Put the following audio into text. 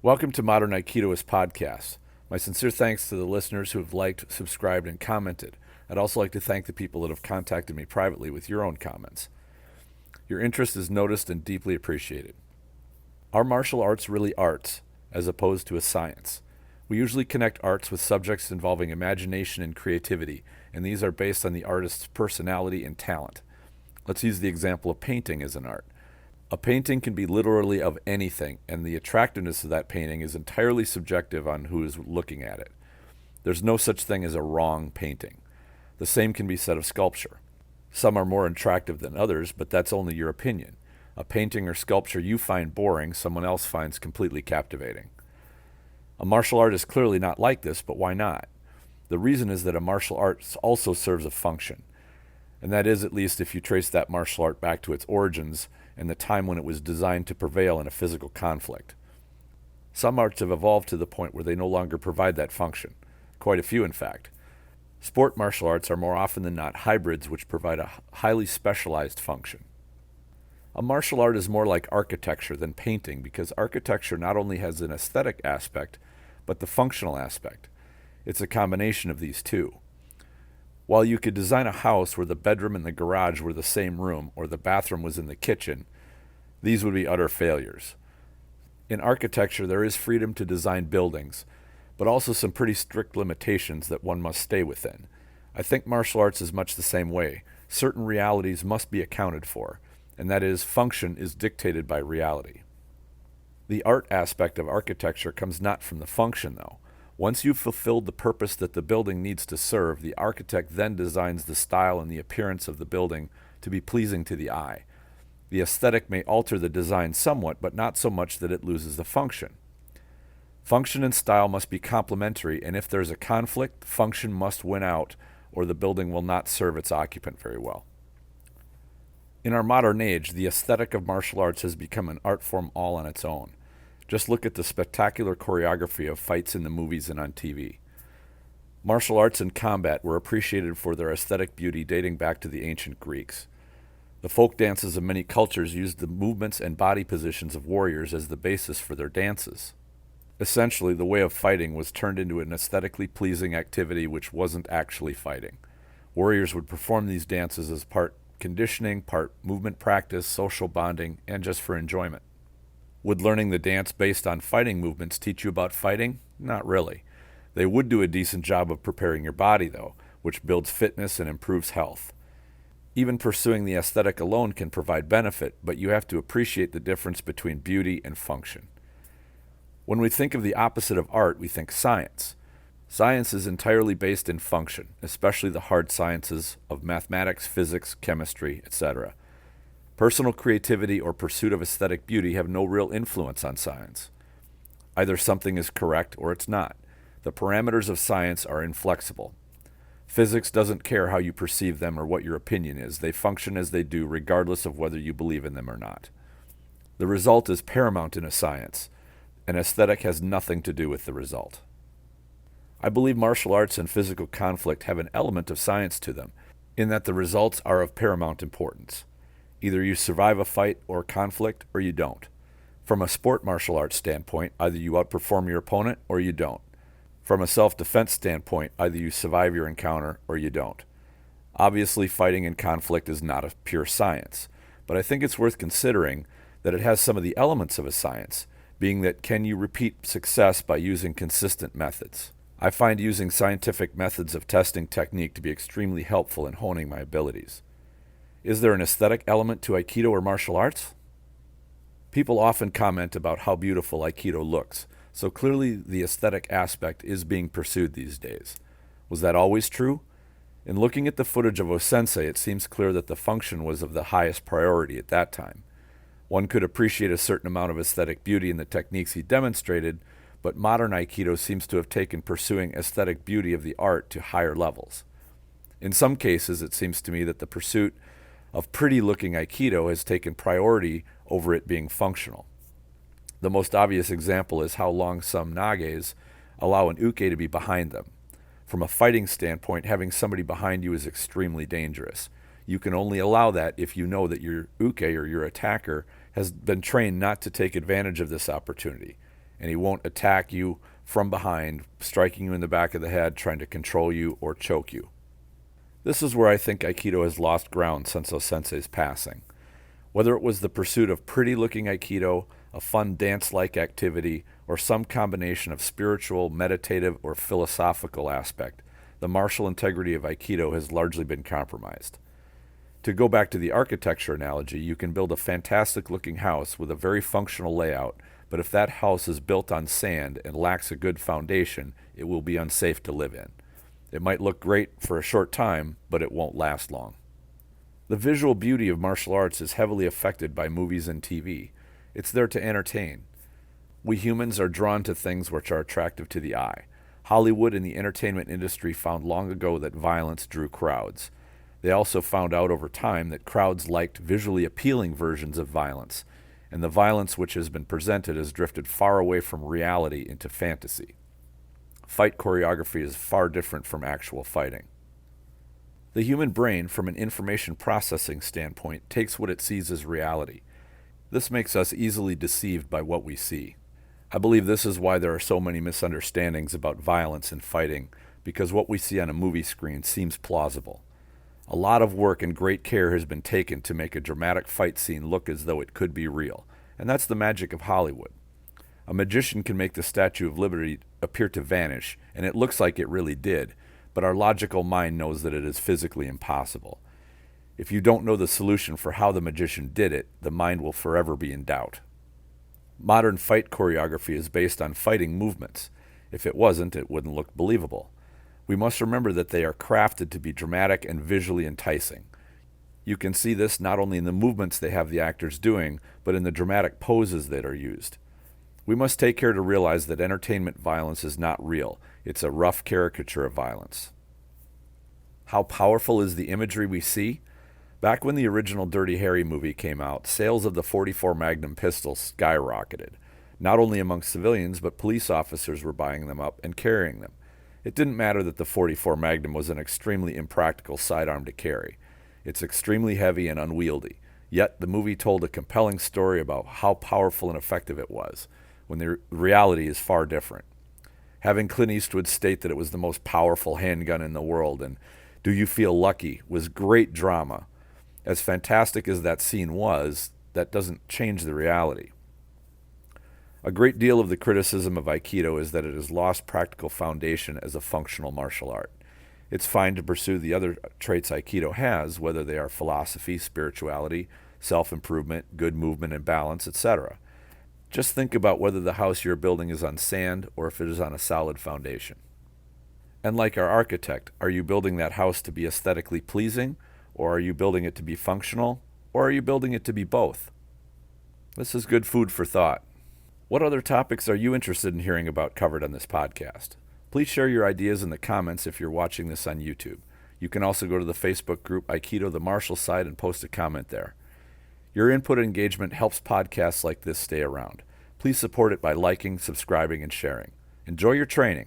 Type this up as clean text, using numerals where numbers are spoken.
Welcome to Modern Aikidoist Podcast. My sincere thanks to the listeners who have liked, subscribed, and commented. I'd also like to thank the people that have contacted me privately with your own comments. Your interest is noticed and deeply appreciated. Are martial arts really arts, as opposed to a science? We usually connect arts with subjects involving imagination and creativity, and these are based on the artist's personality and talent. Let's use the example of painting as an art. A painting can be literally of anything, and the attractiveness of that painting is entirely subjective on who is looking at it. There's no such thing as a wrong painting. The same can be said of sculpture. Some are more attractive than others, but that's only your opinion. A painting or sculpture you find boring, someone else finds completely captivating. A martial art is clearly not like this, but why not? The reason is that a martial art also serves a function. And that is, at least if you trace that martial art back to its origins and the time when it was designed to prevail in a physical conflict. Some arts have evolved to the point where they no longer provide that function. Quite a few, in fact. Sport martial arts are more often than not hybrids which provide a highly specialized function. A martial art is more like architecture than painting because architecture not only has an aesthetic aspect, but the functional aspect. It's a combination of these two. While you could design a house where the bedroom and the garage were the same room or the bathroom was in the kitchen, these would be utter failures. In architecture, there is freedom to design buildings, but also some pretty strict limitations that one must stay within. I think martial arts is much the same way. Certain realities must be accounted for, and that is, function is dictated by reality. The art aspect of architecture comes not from the function, though. Once you've fulfilled the purpose that the building needs to serve, the architect then designs the style and the appearance of the building to be pleasing to the eye. The aesthetic may alter the design somewhat, but not so much that it loses the function. Function and style must be complementary, and if there's a conflict, function must win out, or the building will not serve its occupant very well. In our modern age, the aesthetic of martial arts has become an art form all on its own. Just look at the spectacular choreography of fights in the movies and on TV. Martial arts and combat were appreciated for their aesthetic beauty dating back to the ancient Greeks. The folk dances of many cultures used the movements and body positions of warriors as the basis for their dances. Essentially, the way of fighting was turned into an aesthetically pleasing activity which wasn't actually fighting. Warriors would perform these dances as part conditioning, part movement practice, social bonding, and just for enjoyment. Would learning the dance based on fighting movements teach you about fighting? Not really. They would do a decent job of preparing your body, though, which builds fitness and improves health. Even pursuing the aesthetic alone can provide benefit, but you have to appreciate the difference between beauty and function. When we think of the opposite of art, we think science. Science is entirely based in function, especially the hard sciences of mathematics, physics, chemistry, etc. Personal creativity or pursuit of aesthetic beauty have no real influence on science. Either something is correct or it's not. The parameters of science are inflexible. Physics doesn't care how you perceive them or what your opinion is. They function as they do regardless of whether you believe in them or not. The result is paramount in a science, and aesthetic has nothing to do with the result. I believe martial arts and physical conflict have an element of science to them, in that the results are of paramount importance. Either you survive a fight or conflict, or you don't. From a sport martial arts standpoint, either you outperform your opponent or you don't. From a self-defense standpoint, either you survive your encounter or you don't. Obviously, fighting in conflict is not a pure science, but I think it's worth considering that it has some of the elements of a science, being that can you repeat success by using consistent methods? I find using scientific methods of testing technique to be extremely helpful in honing my abilities. Is there an aesthetic element to Aikido or martial arts? People often comment about how beautiful Aikido looks, so clearly the aesthetic aspect is being pursued these days. Was that always true? In looking at the footage of O-sensei, it seems clear that the function was of the highest priority at that time. One could appreciate a certain amount of aesthetic beauty in the techniques he demonstrated, but modern Aikido seems to have taken pursuing aesthetic beauty of the art to higher levels. In some cases, it seems to me that the pursuit of pretty-looking Aikido has taken priority over it being functional. The most obvious example is how long some nages allow an uke to be behind them. From a fighting standpoint, having somebody behind you is extremely dangerous. You can only allow that if you know that your uke or your attacker has been trained not to take advantage of this opportunity. and he won't attack you from behind, striking you in the back of the head, trying to control you or choke you. This is where I think Aikido has lost ground since Sensei's passing. Whether it was the pursuit of pretty-looking Aikido, a fun dance-like activity, or some combination of spiritual, meditative, or philosophical aspect, the martial integrity of Aikido has largely been compromised. To go back to the architecture analogy, you can build a fantastic-looking house with a very functional layout, but if that house is built on sand and lacks a good foundation, it will be unsafe to live in. It might look great for a short time, but it won't last long. The visual beauty of martial arts is heavily affected by movies and TV. It's there to entertain. We humans are drawn to things which are attractive to the eye. Hollywood and the entertainment industry found long ago that violence drew crowds. They also found out over time that crowds liked visually appealing versions of violence, and the violence which has been presented has drifted far away from reality into fantasy. Fight choreography is far different from actual fighting. The human brain, from an information processing standpoint, takes what it sees as reality. This makes us easily deceived by what we see. I believe this is why there are so many misunderstandings about violence and fighting, because what we see on a movie screen seems plausible. A lot of work and great care has been taken to make a dramatic fight scene look as though it could be real, and that's the magic of Hollywood. A magician can make the Statue of Liberty appear to vanish, and it looks like it really did, but our logical mind knows that it is physically impossible. If you don't know the solution for how the magician did it, the mind will forever be in doubt. Modern fight choreography is based on fighting movements. If it wasn't, it wouldn't look believable. We must remember that they are crafted to be dramatic and visually enticing. You can see this not only in the movements they have the actors doing, but in the dramatic poses that are used. We must take care to realize that entertainment violence is not real. It's a rough caricature of violence. How powerful is the imagery we see? Back when the original Dirty Harry movie came out, sales of the .44 Magnum pistols skyrocketed. Not only among civilians, but police officers were buying them up and carrying them. It didn't matter that the .44 Magnum was an extremely impractical sidearm to carry. It's extremely heavy and unwieldy. Yet the movie told a compelling story about how powerful and effective it was, when the reality is far different. Having Clint Eastwood state that it was the most powerful handgun in the world and "Do you feel lucky?" was great drama. As fantastic as that scene was, that doesn't change the reality. A great deal of the criticism of Aikido is that it has lost practical foundation as a functional martial art. It's fine to pursue the other traits Aikido has, whether they are philosophy, spirituality, self-improvement, good movement and balance, etc. Just think about whether the house you're building is on sand or if it is on a solid foundation. And like our architect, are you building that house to be aesthetically pleasing, or are you building it to be functional, or are you building it to be both? This is good food for thought. What other topics are you interested in hearing about covered on this podcast? Please share your ideas in the comments if you're watching this on YouTube. You can also go to the Facebook group Aikido the Martial Side and post a comment there. Your input and engagement helps podcasts like this stay around. Please support it by liking, subscribing, and sharing. Enjoy your training.